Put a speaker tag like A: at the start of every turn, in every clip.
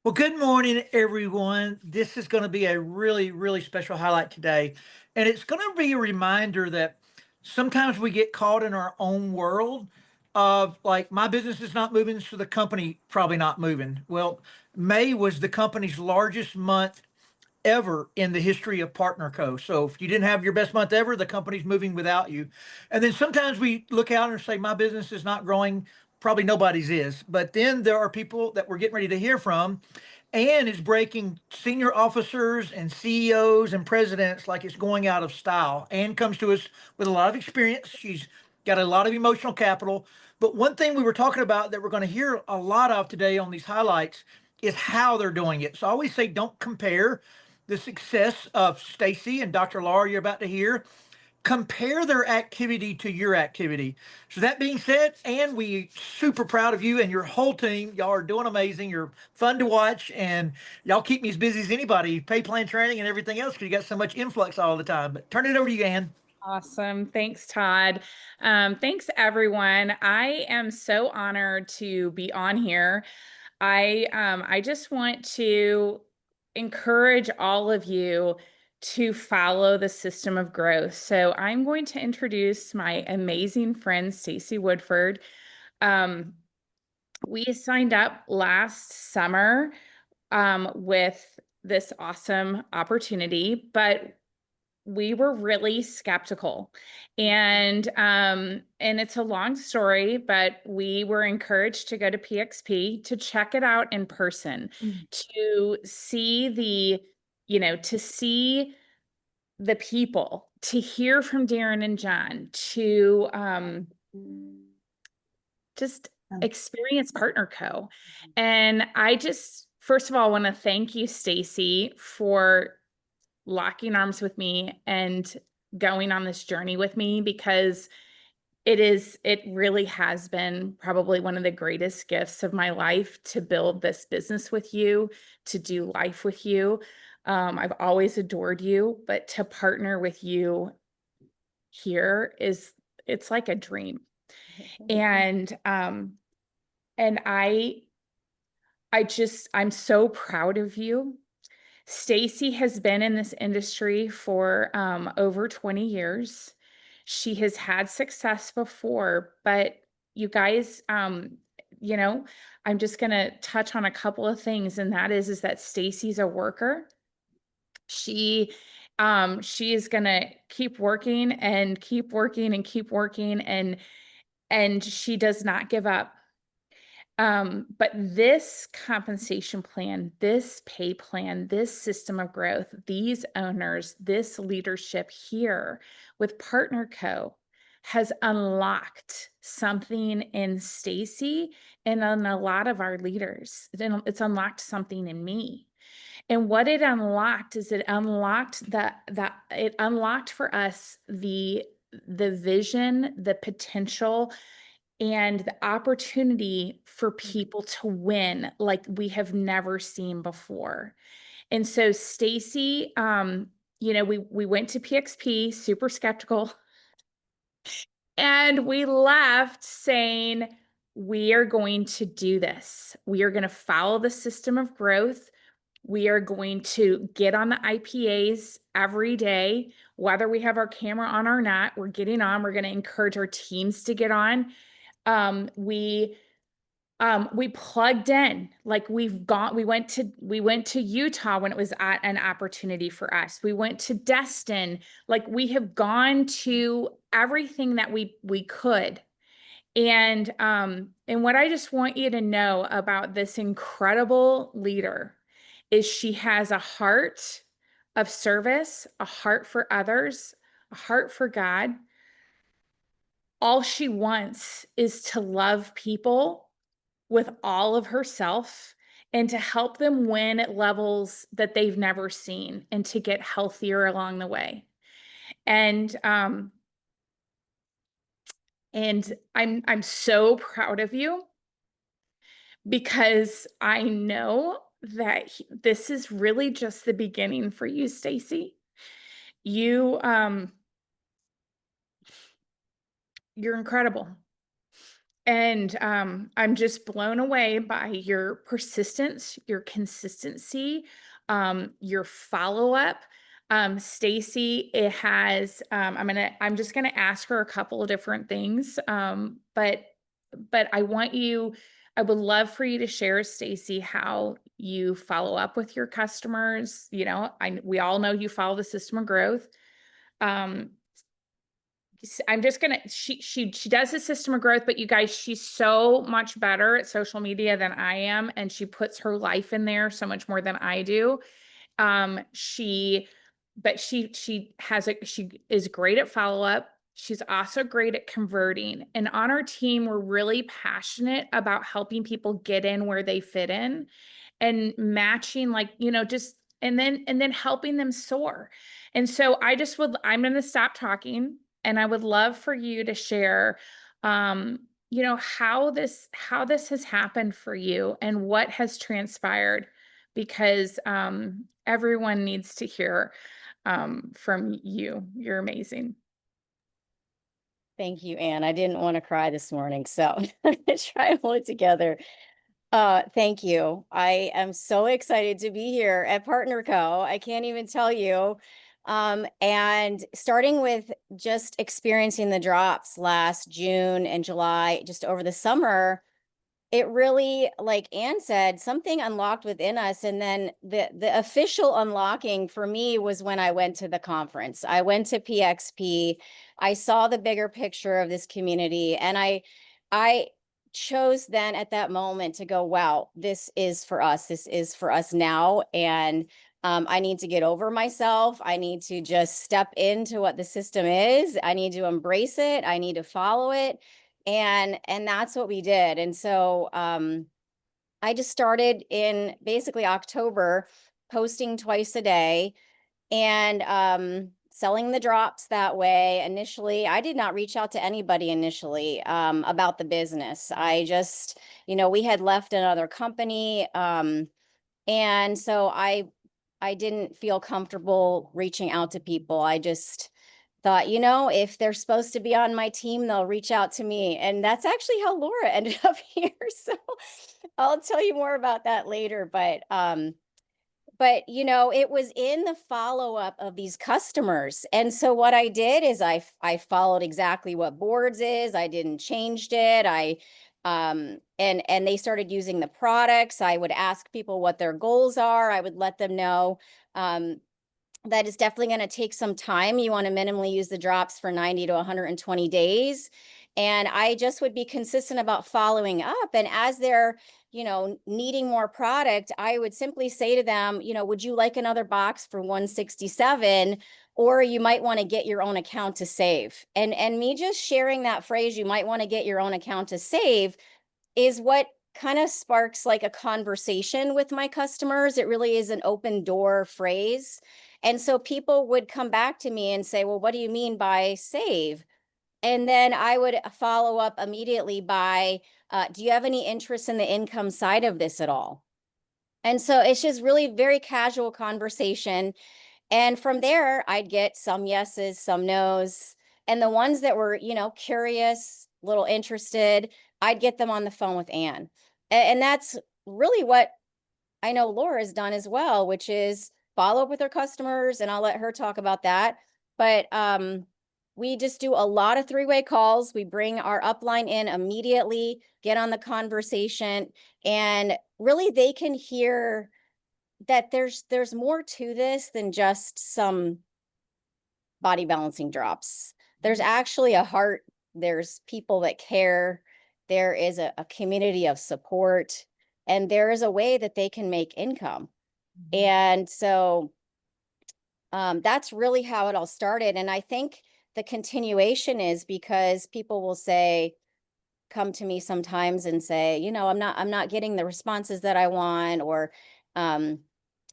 A: Well, good morning, everyone. This is going to be a really special highlight today. And it's going to be a reminder that sometimes we get caught in our own world of like, my business is not moving, so the company probably not moving. Well, May was the company's largest month ever in the history of Partner Co. So if you didn't have your best month ever, the company's moving without you. And then sometimes we look out and say, my business is not growing. Probably nobody's is. But then there are people that we're getting ready to hear from and is breaking senior officers and CEOs and presidents like it's going out of style. Ann comes to us with a lot of experience. She's got a lot of emotional capital. But one thing we were talking about that we're going to hear a lot of today on these highlights is how they're doing it. So I always say don't compare the success of Stacy and Dr. Laura you're about to hear. Compare their activity to your activity. So that being said, and we super proud of you and your whole team. Y'all are doing amazing. You're fun to watch, and y'all keep me as busy as anybody. Pay plan training and everything else because you got so much influx all the time. But turn it over to you, Ann.
B: Awesome. Thanks, Todd. Thanks, everyone. I am so honored to be on here. I just want to encourage all of you to follow the system of growth. So I'm going to introduce my amazing friend, Stacy Woodford. Um, we signed up last summer with this awesome opportunity, but we were really skeptical. And it's a long story, but we were encouraged to go to PXP to check it out in person, to see to see the people, to hear from Darren and John, to just experience Partner Co. And I just first of all want to thank you, Stacy, for locking arms with me and going on this journey with me, because it really has been probably one of the greatest gifts of my life to build this business with you, to do life with you. I've always adored you, but to partner with you here it's like a dream. And and I'm so proud of you. Stacy has been in this industry for over 20 years. She has had success before, but you guys, you know, I'm just going to touch on a couple of things, and that is that Stacy's a worker. She is going to keep working and keep working and keep working, and she does not give up. But this compensation plan, this pay plan, this system of growth, these owners, this leadership here with Partner Co. has unlocked something in Stacy and in a lot of our leaders. It's unlocked something in me. And what it unlocked is it unlocked for us the vision, the potential, and the opportunity for people to win like we have never seen before. And so Stacy, we went to PXP super skeptical, and we left saying, we are going to do this. We are going to follow the system of growth. We are going to get on the IPAs every day, whether we have our camera on or not. We're getting on. We're going to encourage our teams to get on. We plugged in, like we went to Utah when it was an opportunity for us. We went to Destin, like we have gone to everything that we could. And what I just want you to know about this incredible leader is she has a heart of service, a heart for others, a heart for God. All she wants is to love people with all of herself and to help them win at levels that they've never seen and to get healthier along the way. And I'm so proud of you, because I know that this is really just the beginning for you, Stacy. You you're incredible. And I'm just blown away by your persistence, your consistency, your follow-up. Stacy, it has, I'm just gonna ask her a couple of different things. But I would love for you to share, Stacy, how you follow up with your customers. You know, we all know you follow the system of growth. Um, I'm just gonna she does a system of growth, but you guys, she's so much better at social media than I am, and she puts her life in there so much more than I do. She but she is great at follow-up. She's also great at converting. And on our team, we're really passionate about helping people get in where they fit in and matching, like, you know, just and then helping them soar. And so I'm going to stop talking, and I would love for you to share you know, how this has happened for you and what has transpired, because everyone needs to hear from you. You're amazing.
C: Thank you, Anne. I didn't want to cry this morning, so I'm gonna try and hold it together. Thank you. I am so excited to be here at Partner Co. I can't even tell you. And starting with just experiencing the drops last June and July, just over the summer, it really, like Anne said, something unlocked within us. And then the official unlocking for me was when I went to the conference. I went to PXP. I saw the bigger picture of this community, and I chose then at that moment to go, wow, this is for us. This is for us now. And I need to get over myself. I need to just step into what the system is. I need to embrace it. I need to follow it. And that's what we did. And so I just started in basically October, posting twice a day and selling the drops that way. Initially, I did not reach out to anybody initially about the business. I just, you know, we had left another company. And so I didn't feel comfortable reaching out to people. I just thought, you know, if they're supposed to be on my team, they'll reach out to me. And that's actually how Laura ended up here. So I'll tell you more about that later. But you know, it was in the follow-up of these customers. And so what I did is I followed exactly what boards is. I didn't changed it. And they started using the products. I would ask people what their goals are. I would let them know that is definitely going to take some time. You want to minimally use the drops for 90 to 120 days. And I just would be consistent about following up. And as they're, you know, needing more product, I would simply say to them, you know, would you like another box for 167? Or you might want to get your own account to save. And me just sharing that phrase, you might want to get your own account to save, is what kind of sparks like a conversation with my customers. It really is an open door phrase. And so people would come back to me and say, well, what do you mean by save? And then I would follow up immediately by, do you have any interest in the income side of this at all? And so it's just really very casual conversation. And from there, I'd get some yeses, some nos. And the ones that were, you know, curious, little interested, I'd get them on the phone with Anne. And that's really what I know Laura has done as well, which is follow up with her customers, and I'll let her talk about that. But we just do a lot of three-way calls. We bring our upline in immediately, get on the conversation, and really they can hear that there's more to this than just some body balancing drops. There's actually a heart. There's people that care. There is a community of support, and there is a way that they can make income. And so that's really how it all started. And I think the continuation is because people will say, come to me sometimes and say, you know, I'm not getting the responses that I want, or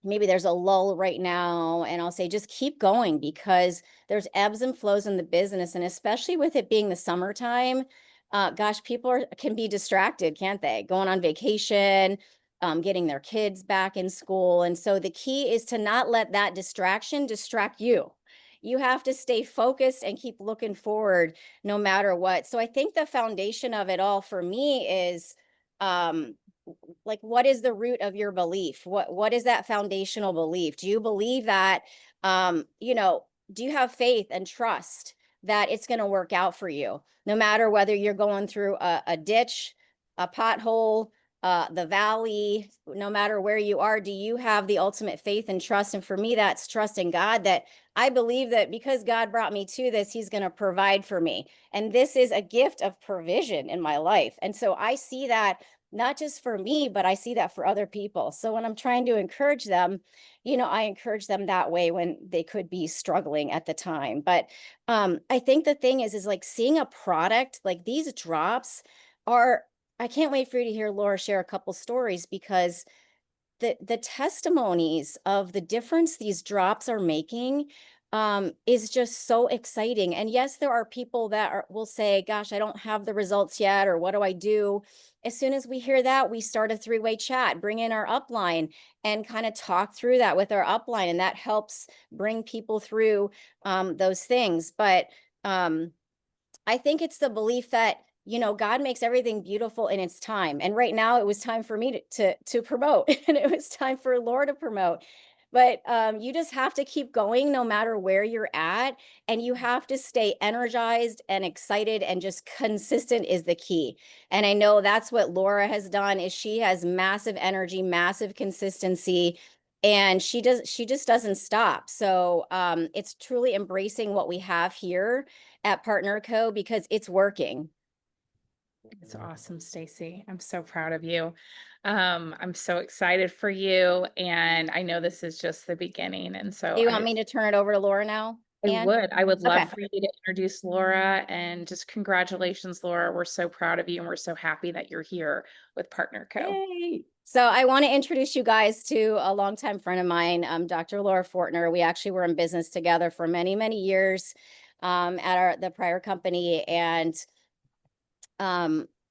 C: maybe there's a lull right now. And I'll say, just keep going, because there's ebbs and flows in the business. And especially with it being the summertime, gosh, people can be distracted, can't they? Going on vacation, getting their kids back in school. And so the key is to not let that distraction distract you. you have to stay focused and keep looking forward no matter what. So I think the foundation of it all for me is, like, what is the root of your belief? What is that foundational belief? Do you believe that, you know, do you have faith and trust that it's going to work out for you, no matter whether you're going through a ditch, a pothole, the valley, no matter where you are? Do you have the ultimate faith and trust? And for me, that's trusting God, that I believe that because God brought me to this, he's going to provide for me. And this is a gift of provision in my life. And so I see that not just for me, but I see that for other people. So when I'm trying to encourage them, you know, I encourage them that way when they could be struggling at the time. But I think the thing is like seeing a product like these drops are, I can't wait for you to hear Laura share a couple stories, because the testimonies of the difference these drops are making is just so exciting. And yes, there are people that will say, gosh, I don't have the results yet, or what do I do? As soon as we hear that, we start a three-way chat, bring in our upline and kind of talk through that with our upline. And that helps bring people through those things. But I think it's the belief that, you know, God makes everything beautiful in its time. And right now it was time for me to promote, and it was time for Laura to promote. But you just have to keep going no matter where you're at. And you have to stay energized and excited, and just consistent is the key. And I know that's what Laura has done, is she has massive energy, massive consistency, and she just doesn't stop. So it's truly embracing what we have here at Partner Co, because it's working.
B: It's awesome, Stacy. I'm so proud of you. I'm so excited for you, and I know this is just the beginning. And so
C: Do you want me to turn it over to Laura now, Ann?
B: I would love
C: Okay.
B: for you to introduce Laura, and just congratulations, Laura. We're so proud of you, and we're so happy that you're here with Partner Co.
C: Yay. So I want to introduce you guys to a longtime friend of mine, Dr. Laura Fortner. We actually were in business together for many, many years at the prior company. And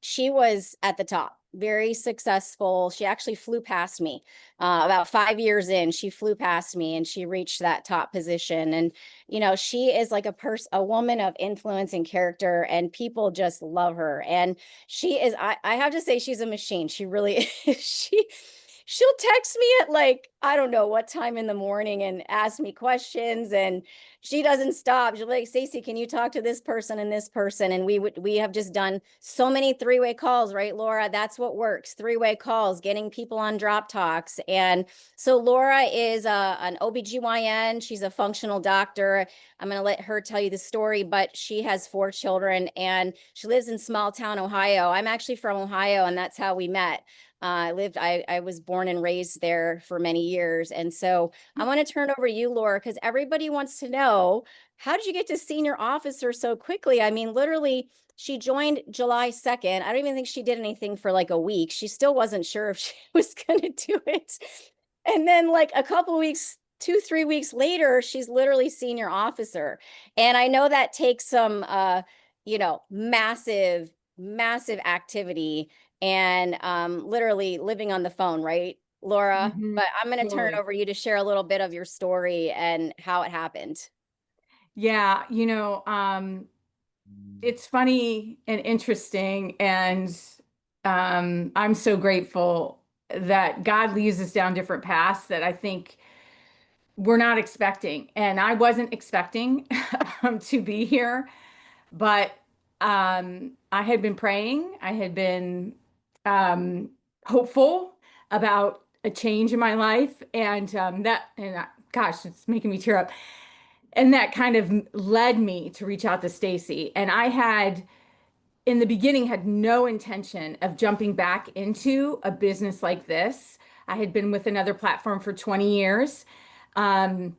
C: she was at the top, very successful. She actually flew past me about 5 years in. She flew past me and she reached that top position. And, you know, she is like a woman of influence and character, and people just love her. And she is, I have to say, she's a machine. She really is. She'll text me at, like, I don't know what time in the morning, and ask me questions, and she doesn't stop. She'll be like, Stacy, can you talk to this person and this person? And we have just done so many three-way calls, right, Laura? That's what works. Three-way calls, getting people on drop talks. And so Laura is an OBGYN. She's a functional doctor. I'm going to let her tell you the story, but she has 4 children and she lives in small town Ohio. I'm actually from Ohio, and that's how we met. I was born and raised there for many years. And so I want to turn over to you, Laura, because everybody wants to know, how did you get to senior officer so quickly? I mean, literally, she joined July 2nd. I don't even think she did anything for like a week. She still wasn't sure if she was going to do it. And then like a couple weeks, 2-3 weeks later, she's literally senior officer. And I know that takes some, you know, massive, massive activity, and literally living on the phone, right, Laura? But I'm going to turn it over to you to share a little bit of your story and how it happened.
D: Yeah, you know, it's funny and interesting, and I'm so grateful that God leads us down different paths that I think we're not expecting. And I wasn't expecting to be here, but I had been praying. I had been hopeful about a change in my life, and gosh, it's making me tear up. And that kind of led me to reach out to Stacy. And I had, in the beginning, had no intention of jumping back into a business like this. I had been with another platform for 20 years. And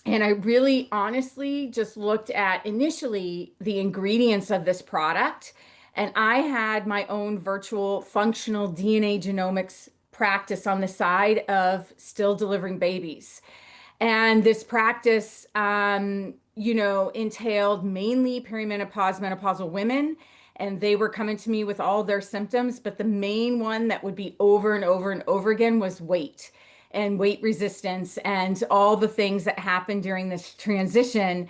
D: I really honestly just looked at initially the ingredients of this product. And I had my own virtual functional DNA genomics practice on the side of still delivering babies. And this practice, you know, entailed mainly perimenopause, menopausal women. And they were coming to me with all their symptoms. But the main one that would be over and over and over again was weight. and weight resistance and all the things that happened during this transition.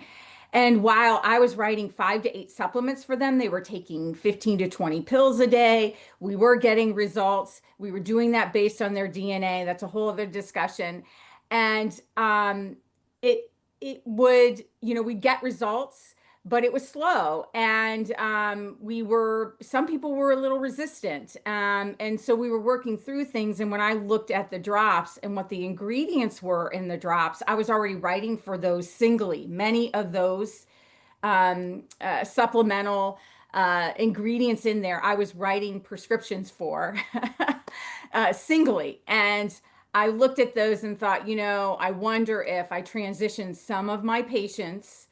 D: And while I was writing 5 to 8 supplements for them, they were taking 15 to 20 pills a day. We were getting results. We were doing that based on their DNA. That's a whole other discussion. And it it would, we'd get results, but it was slow. And some people were a little resistant. And so we were working through things. And when I looked at the drops and what the ingredients were in the drops, I was already writing for those singly. Many of those supplemental ingredients in there, I was writing prescriptions for singly. And I looked at those and thought, I wonder if I transitioned some of my patients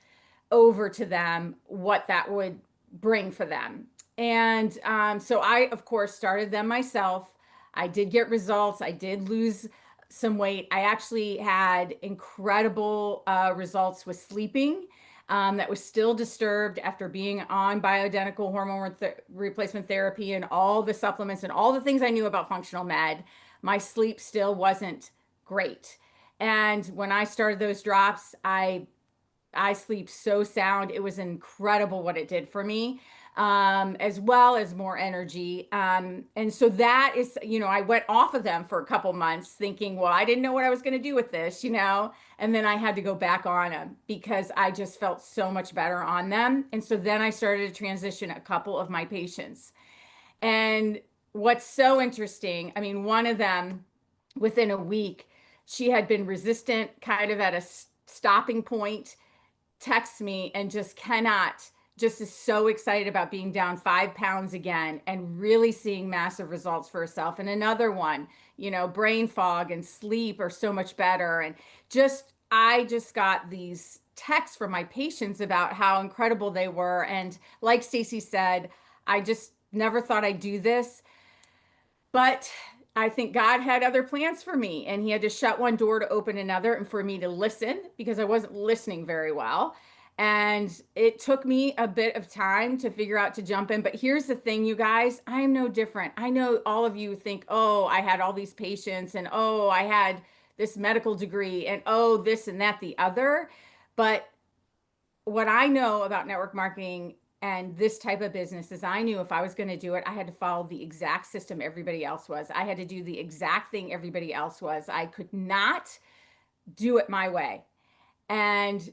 D: over to them, what that would bring for them. And so I, of course, started them myself. I did get results. I did lose some weight. I actually had incredible results with sleeping. That was still disturbed after being on bioidentical hormone replacement therapy and all the supplements and all the things I knew about functional med. My sleep still wasn't great. And when I started those drops, I sleep so sound. It was incredible what it did for me, as well as more energy. And so that is, I went off of them for a couple months thinking, well, I didn't know what I was going to do with this, and then I had to go back on them because I just felt so much better on them. And so then I started to transition a couple of my patients. And what's so interesting, I mean, one of them within a week, she had been resistant, kind of at a stopping point, texts me and just is so excited about being down 5 pounds again and really seeing massive results for herself. And another one, brain fog and sleep are so much better. And I just got these texts from my patients about how incredible they were. And like Stacy said, I just never thought I'd do this, but I think God had other plans for me, and he had to shut one door to open another, and for me to listen because I wasn't listening very well. And it took me a bit of time to figure out to jump in. But here's the thing, you guys, I am no different. I know all of you think, oh, I had all these patients, and oh, I had this medical degree, and oh, this and that, the other. But what I know about network marketing and this type of business is I knew if I was going to do it, I had to follow the exact system everybody else was. I had to do the exact thing everybody else was. I could not do it my way. And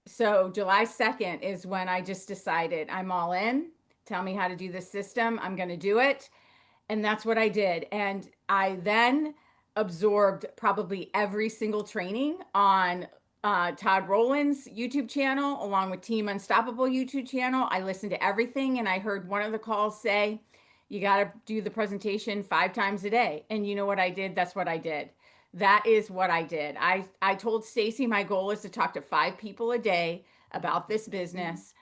D: so July 2nd is when I just decided I'm all in. Tell me how to do this system. I'm going to do it. And that's what I did. And I then absorbed probably every single training on Todd Rowland's YouTube channel, along with Team Unstoppable YouTube channel. I listened to everything, and I heard one of the calls say, you got to do the presentation 5 times a day. And you know what I did? That's what I did. That is what I did. I told Stacy my goal is to talk to 5 people a day about this business.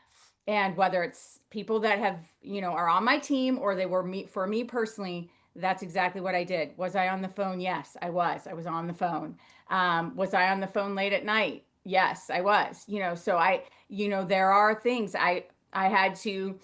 D: And whether it's people that have, are on my team or they were for me personally, that's exactly what I did. Was I on the phone? Yes, I was. I was on the phone. Was I on the phone late at night? Yes, I was. So there are things I had to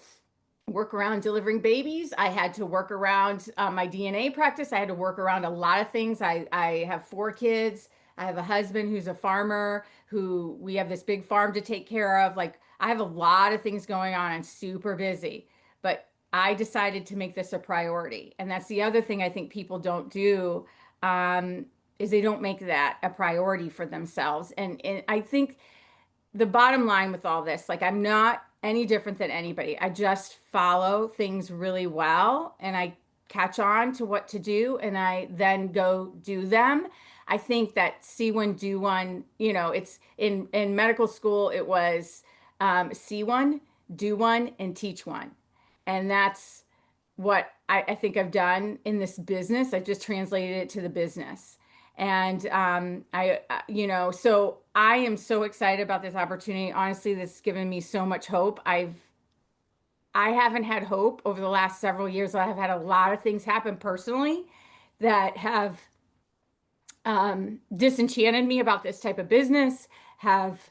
D: work around delivering babies. I had to work around my DNA practice. I had to work around a lot of things. I have 4 kids. I have a husband who's a farmer, who we have this big farm to take care of. Like, I have a lot of things going on. I'm super busy, but I decided to make this a priority. And that's the other thing I think people don't do, is they don't make that a priority for themselves. And I think the bottom line with all this, like, I'm not any different than anybody. I just follow things really well, and I catch on to what to do, and I then go do them. I think that see one, do one, it's in medical school, it was see one, do one, and teach one. And that's what I think I've done in this business. I've just translated it to the business. And so I am so excited about this opportunity. Honestly, this has given me so much hope. I haven't had hope over the last several years. I have had a lot of things happen personally that have disenchanted me about this type of business, have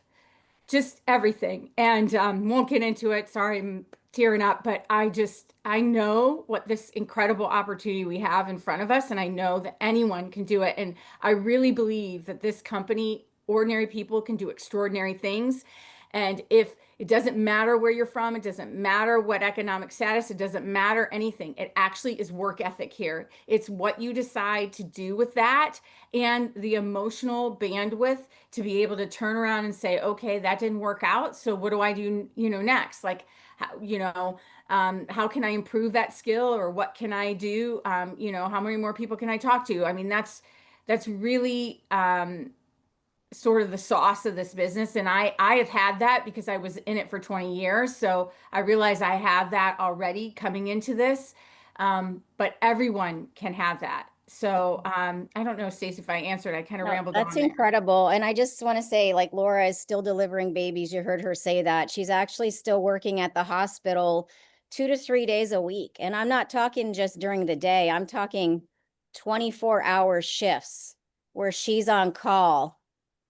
D: just everything. And won't get into it. Sorry, I'm tearing up, but I know what this incredible opportunity we have in front of us, and I know that anyone can do it. And I really believe that this company, ordinary people, can do extraordinary things. And if it doesn't matter where you're from, it doesn't matter what economic status, it doesn't matter anything. It actually is work ethic here. It's what you decide to do with that and the emotional bandwidth to be able to turn around and say, okay, that didn't work out. So what do I do, next? Like, how can I improve that skill, or what can I do? How many more people can I talk to? I mean, that's really sort of the sauce of this business. And I have had that because I was in it for 20 years. So I realize I have that already coming into this. But everyone can have that. So I don't know, Stacey, if I answered, I kind of
C: No,
D: rambled
C: that's
D: on there.
C: incredible. And I just want to say, like, Laura is still delivering babies. You heard her say that. She's actually still working at the hospital 2 to 3 days a week. And I'm not talking just during the day. I'm talking 24-hour shifts where she's on call.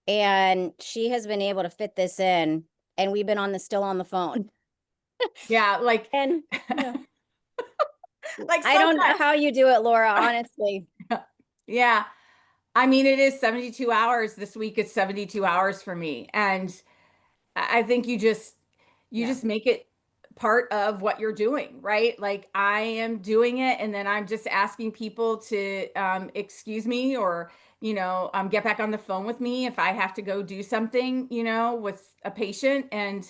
C: And she has been able to fit this in. And we've been still on the phone.
D: Yeah, like,
C: And yeah.
D: like
C: I don't know
D: sometimes,
C: how you do it, Laura, honestly.
D: yeah. I mean, it is 72 hours this week. It's 72 hours for me. And I think you just
C: Yeah.
D: make it part of what you're doing, right? Like, I am doing it, and then I'm just asking people to excuse me, or get back on the phone with me if I have to go do something, with a patient, and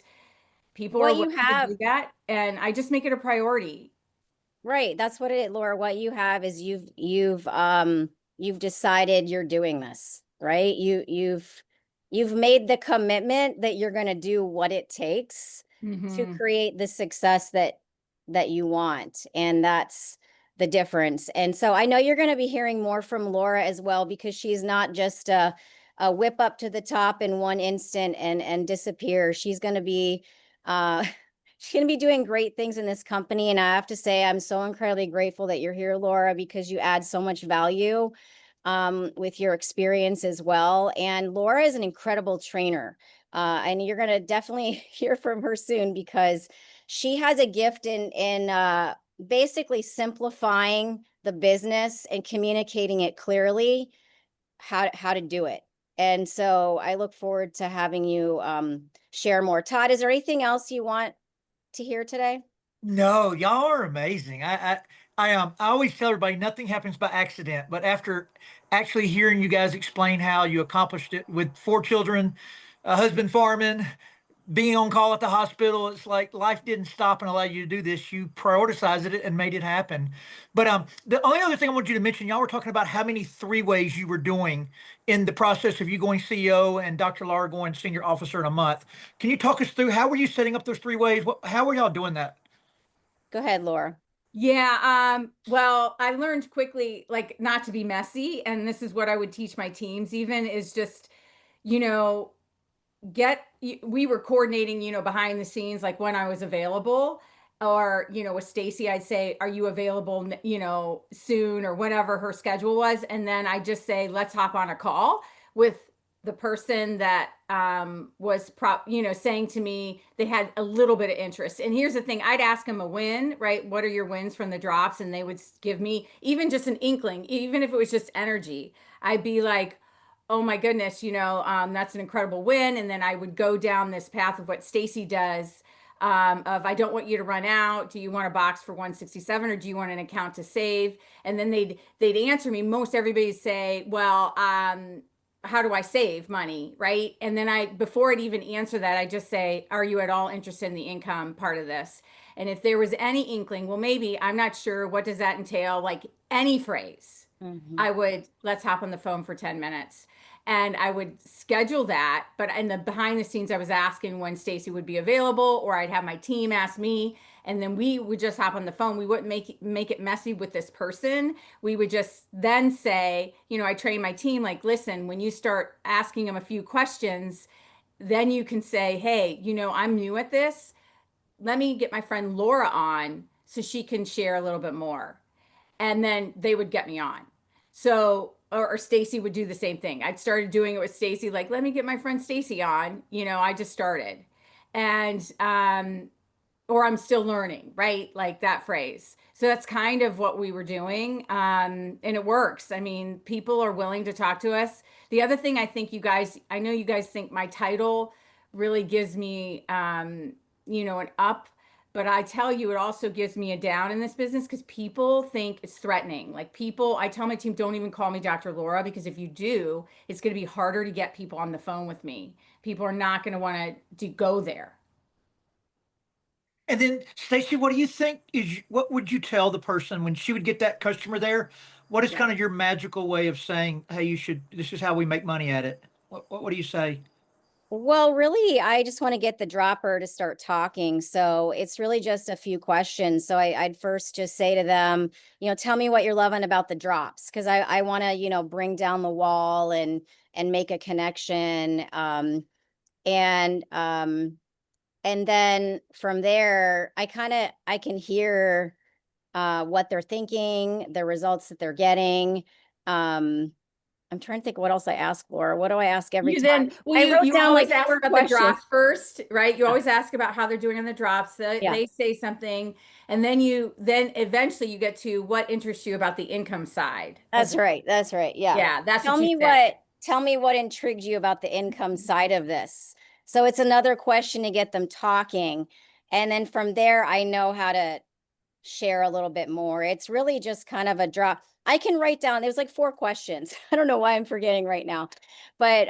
D: people are
C: What you
D: willing to
C: have,
D: do that, and I just make it a priority.
C: right, that's what it, Laura, what you have is you've decided you're doing this, right? You've made the commitment that you're going to do what it takes to
D: Mhm.
C: create the success that you want, and that's the difference. And so I know you're going to be hearing more from Laura as well, because she's not just a whip up to the top in one instant and disappear. She's going to be uh she's going to be doing great things in this company. And I have to say, I'm so incredibly grateful that you're here, Laura, because you add so much value with your experience as well. And Laura is an incredible trainer. And you're going to definitely hear from her soon, because she has a gift in basically simplifying the business and communicating it clearly, how to do it. And so I look forward to having you share more. Todd, is there anything else you want to hear today?
A: No, y'all are amazing. I always tell everybody nothing happens by accident, but after actually hearing you guys explain how you accomplished it with 4 children, a husband farming, being on call at the hospital, it's like life didn't stop and allow you to do this. You prioritized it and made it happen. But the only other thing I want you to mention, y'all were talking about how many 3 ways you were doing in the process of you going CEO and Dr. Laura going senior officer in a month. Can you talk us through how were you setting up those 3 ways? How were y'all doing that?
C: Go ahead, Laura.
D: Yeah, well, I learned quickly, like, not to be messy, and this is what I would teach my teams even, is just, you know, we were coordinating, behind the scenes, like when I was available, or, with Stacy, I'd say, are you available, soon, or whatever her schedule was. And then I just say, let's hop on a call with the person that was saying to me they had a little bit of interest. And here's the thing, I'd ask them a win, right? What are your wins from the drops? And they would give me even just an inkling, even if it was just energy. I'd be like, oh my goodness, that's an incredible win. And then I would go down this path of what Stacy does, of, I don't want you to run out. Do you want a box for 167, or do you want an account to save? And then they'd answer me. Most everybody say, well, how do I save money? Right. And then before I'd even answer that, I just say, are you at all interested in the income part of this? And if there was any inkling, well, maybe, I'm not sure, what does that entail? Like, any phrase, I would, let's hop on the phone for 10 minutes. And I would schedule that, but in the behind the scenes, I was asking when Stacy would be available, or I'd have my team ask me, and then we would just hop on the phone. We wouldn't make it messy with this person. We would just then say, I train my team, like, listen, when you start asking them a few questions, then you can say, hey, I'm new at this. Let me get my friend Laura on so she can share a little bit more. And then they would get me on. So, or Stacy would do the same thing. I'd started doing it with Stacy, like, let me get my friend Stacy on. I just started. And or I'm still learning, right? Like that phrase. So that's kind of what we were doing. And it works. I mean, people are willing to talk to us. The other thing I think I know you guys think my title really gives me, an up, but I tell you, it also gives me a down in this business because people think it's threatening. Like I tell my team, don't even call me Dr. Laura, because if you do, it's going to be harder to get people on the phone with me. People are not going to want to go there.
A: And then, Stacy, what do you think what would you tell the person when she would get that customer there? What is
D: Yeah.
A: kind of your magical way of saying, hey, this is how we make money at it? What do you say?
C: Well, really, I just want to get the dropper to start talking. So it's really just a few questions. So I'd first just say to them, tell me what you're loving about the drops. Cause I want to, bring down the wall and make a connection. And, and then from there, I can hear, what they're thinking, the results that they're getting. I'm trying to think what else I ask, Laura. What do I ask every time? I wrote
D: You
C: down
D: always
C: like
D: ask
C: 4
D: about the
C: questions.
D: drops first, right? You always ask about how they're doing on the drops.
C: Yeah.
D: They say something, and then eventually you get to what interests you about the income side.
C: That's right. That's right. Yeah.
D: Yeah, that's
C: Tell
D: what you
C: me
D: say.
C: tell me what intrigued you about the income side of this. So it's another question to get them talking. And then from there, I know how to share a little bit more. It's really just kind of a drop. I can write down, there's like 4 questions. I don't know why I'm forgetting right now, but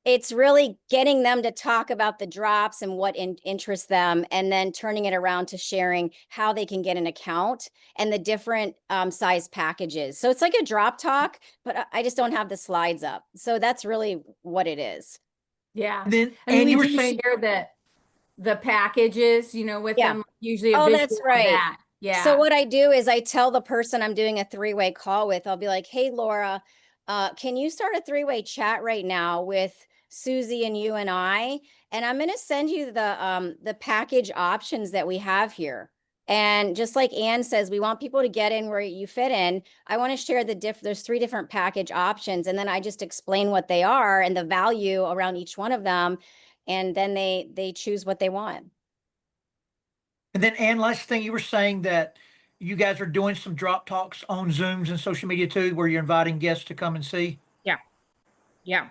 C: it's really getting them to talk about the drops and what interests them, and then turning it around to sharing how they can get an account and the different size packages. So it's like a drop talk, but I just don't have the slides up. So that's really what it is.
D: Yeah.
A: And then,
D: I mean,
A: and
D: we
A: you were
D: do
A: saying,
D: share the packages, with
C: Yeah.
D: them, usually a
C: Oh,
D: visual
C: that's
D: of
C: right.
D: that.
C: So
D: Yeah.
C: what I do is I tell the person I'm doing a 3-way call with, I'll be like, hey, Laura, can you start a 3-way chat right now with Susie and you and I? And I'm going to send you the package options that we have here. And just like Anne says, we want people to get in where you fit in. I want to share there's 3 different package options. And then I just explain what they are and the value around each one of them. And then they choose what they want.
A: and then, Ann, last thing you were saying that you guys are doing some drop talks on Zooms and social media too, where you're inviting guests to come and see.
B: Yeah. Yeah.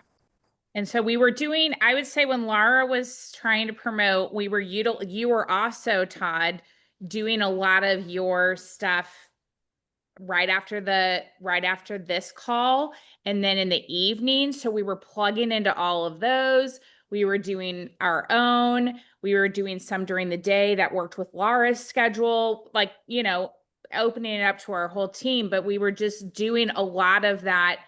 B: And so we were doing, I would say when Laura was trying to promote, you were also, Todd, doing a lot of your stuff right after this call, and then in the evening. So we were plugging into all of those. We were doing our own. We were doing some during the day that worked with Laura's schedule, like, opening it up to our whole team. But we were just doing a lot of that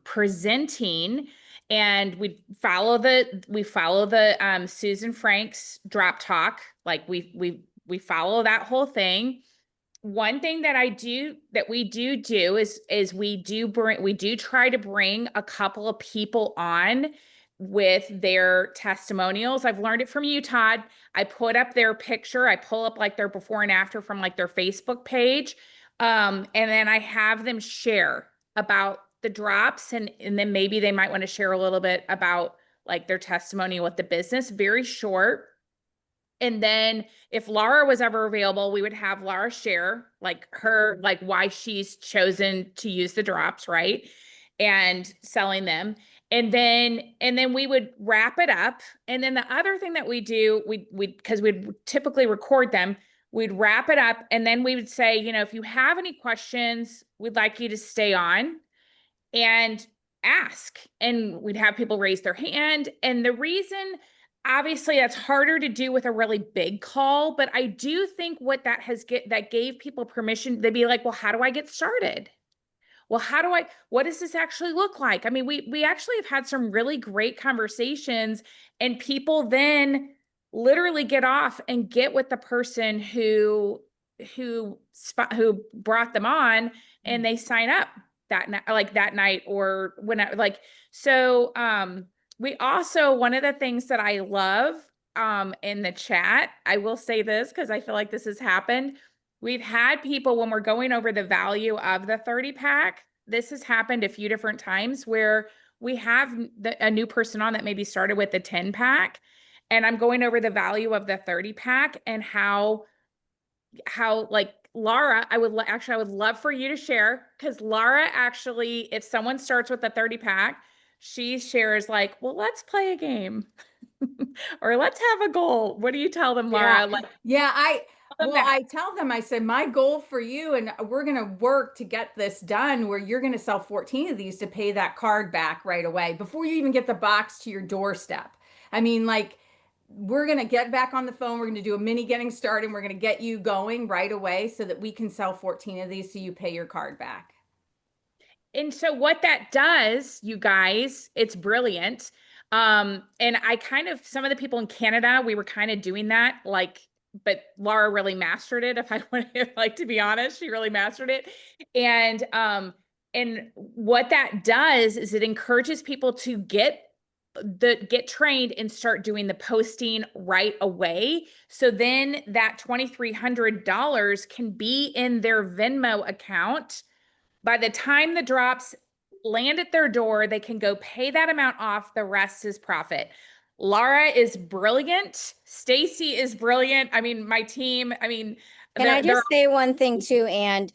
B: presenting, and we follow the Susan Frank's drop talk. Like we follow that whole thing. One thing that we do is we do try to bring a couple of people on with their testimonials. I've learned it from you, Todd. I put up their picture. I pull up like their before and after from like their Facebook page. And then I have them share about the drops, and then maybe they might want to share a little bit about like their testimony with the business, very short. And then if Laura was ever available, we would have Laura share like why she's chosen to use the drops, right? And selling them. And then we would wrap it up. And then the other thing that we do, because we'd typically record them, we'd wrap it up. And then we would say, if you have any questions, we'd like you to stay on and ask. And we'd have people raise their hand. And the reason, obviously, that's harder to do with a really big call, but I do think what that gave people permission, they'd be like, well, how do I get started? Well, what does this actually look like? I mean, we actually have had some really great conversations, and people then literally get off and get with the person who brought them on, and they sign up that night or whenever. So we also, one of the things that I love in the chat, I will say this because I feel like this has happened. We've had people, when we're going over the value of the 30 pack, this has happened a few different times where we have a new person on that maybe started with the 10 pack. and I'm going over the value of the 30 pack and how like Laura, I would love for you to share, because Laura actually, if someone starts with a 30 pack, she shares like, well, let's play a game or let's have a goal. What do you tell them, Laura? Like,
D: I tell them, I said, my goal for you, and we're going to work to get this done where you're going to sell 14 of these to pay that card back right away before you even get the box to your doorstep. I mean, like, we're going to get back on the phone. We're going to do a mini getting started. And we're going to get you going right away so that we can sell 14 of these so you pay your card back.
B: and so what that does, you guys, it's brilliant. And I kind of, some of the people in Canada, we were kind of doing that, like, but Laura really mastered it. If I want to, like, to be honest, she really mastered it. And what that does is it encourages people to get trained and start doing the posting right away. So then that $2,300 can be in their Venmo account. By the time the drops land at their door, they can go pay that amount off. The rest is profit. Laura is brilliant. Stacy is brilliant. I mean, my team, I mean,
C: Can I just say one thing too? And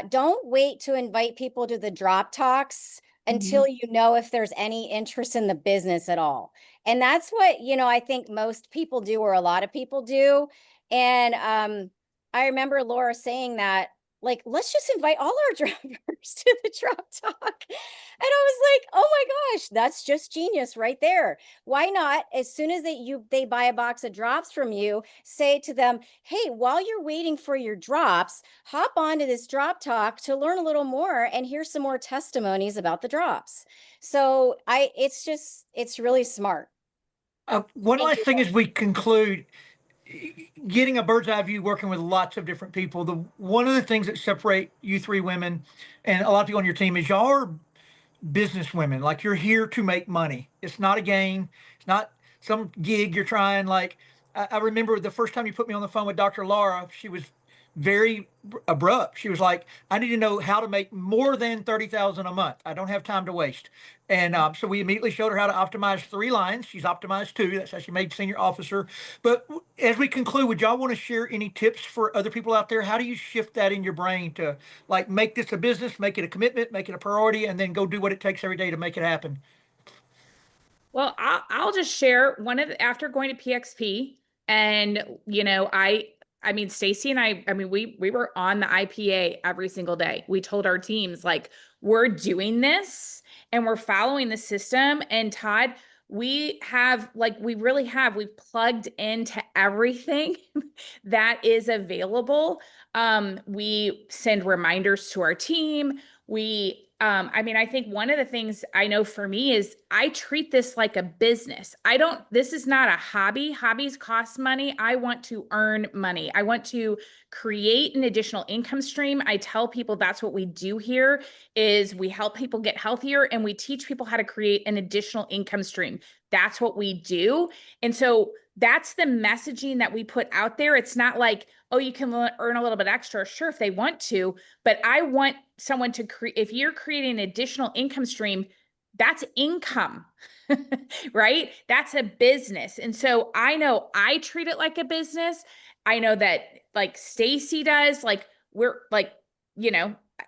C: don't wait to invite people to the drop talks until you know if there's any interest in the business at all. And that's what, I think most people do, or a lot of people do. And I remember Laura saying that, like, let's just invite all our drivers to the drop talk. And I was like, oh my gosh, that's just genius right there. Why not, as soon as they buy a box of drops from you, say to them, hey, while you're waiting for your drops, hop onto this drop talk to learn a little more and hear some more testimonies about the drops. So it's really smart.
A: One
C: Thank
A: last
C: you,
A: thing
C: guys.
A: as we conclude, getting a bird's eye view, working with lots of different people. One of the things that separate you three women and a lot of people on your team is y'all are business women. Like, you're here to make money. It's not a game. It's not some gig you're trying. Like, I remember the first time you put me on the phone with Dr. Laura, she was very abrupt. She was like, I need to know how to make more than 30,000 a month. I don't have time to waste. And so we immediately showed her how to optimize 3 lines. She's optimized 2. That's how she made senior officer. But as we conclude, would y'all want to share any tips for other people out there? How do you shift that in your brain to, like, make this a business, make it a commitment, make it a priority, and then go do what it takes every day to make it happen?
B: Well, I'll just share after going to PXP, and I mean, Stacy and I mean, we were on the IPA every single day. We told our teams, like, we're doing this and we're following the system. And Todd, we've plugged into everything that is available. We send reminders to our team. I mean, I think one of the things I know for me is I treat this like a business. This is not a hobby. Hobbies cost money. I want to earn money. I want to create an additional income stream. I tell people that's what we do here is we help people get healthier and we teach people how to create an additional income stream. That's what we do. And so that's the messaging that we put out there. It's not like, oh, you can earn a little bit extra. Sure, if they want to, but I want someone to create, if you're creating an additional income stream, that's income, right? That's a business. And so I know I treat it like a business. I know that, like, Stacy does, like, we're like,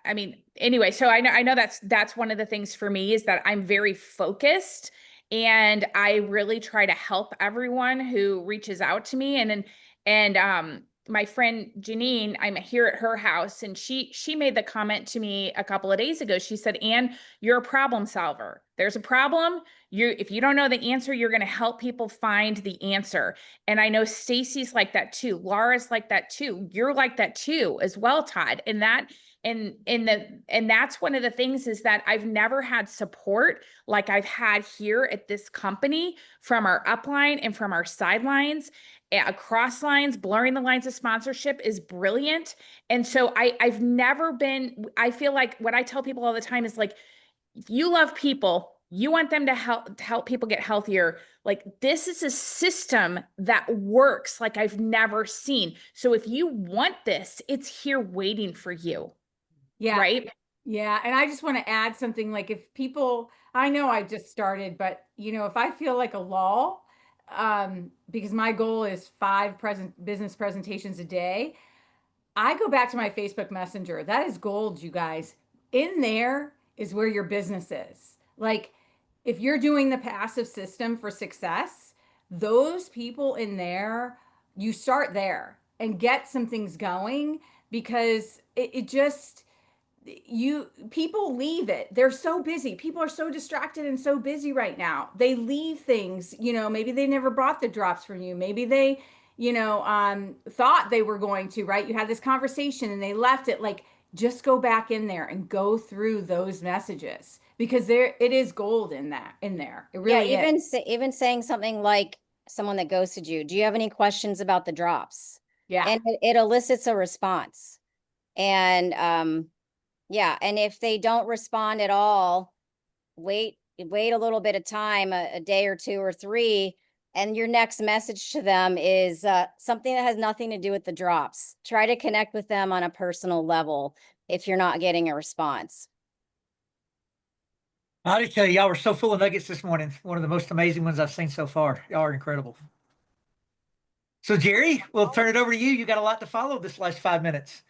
B: I mean, anyway, so I know that's one of the things for me is that I'm very focused and I really try to help everyone who reaches out to me. And my friend Janine, I'm here at her house, and she made the comment to me a couple of days ago. She said, Ann, you're a problem solver. There's a problem. If you don't know the answer, you're going to help people find the answer. And I know Stacy's like that too. Laura's like that too. You're like that too as well, Todd. And that's one of the things is that I've never had support like I've had here at this company from our upline and from our sidelines. Across lines, blurring the lines of sponsorship is brilliant. And so I feel like what I tell people all the time is, like, if you love people, you want them to help people get healthier. Like, this is a system that works like I've never seen. So if you want this, it's here waiting for you.
D: Yeah.
B: Right.
D: Yeah. And I just want to add something, like, if people, I know I just started, but if I feel like a lull, because my goal is 5 business presentations a day. I go back to my Facebook Messenger. That is gold, you guys. In there is where your business is. Like, if you're doing the passive system for success, those people in there, you start there and get some things going, because it just, people leave it. They're so busy. People are so distracted and so busy right now. They leave things, maybe they never bought the drops from you. Maybe they, thought they were going to, right? You had this conversation and they left it. Like, just go back in there and go through those messages, because it is gold in there. It really is.
C: Even saying something like, someone that ghosted you, do you have any questions about the drops?
D: Yeah.
C: And it elicits a response. And yeah, and if they don't respond at all, wait a little bit of time, a day or 2 or 3, and your next message to them is something that has nothing to do with the drops. Try to connect with them on a personal level if you're not getting a response.
A: I just tell you, y'all were so full of nuggets this morning. One of the most amazing ones I've seen so far. Y'all are incredible. So Jerry, we'll turn it over to you. You got a lot to follow this last 5 minutes.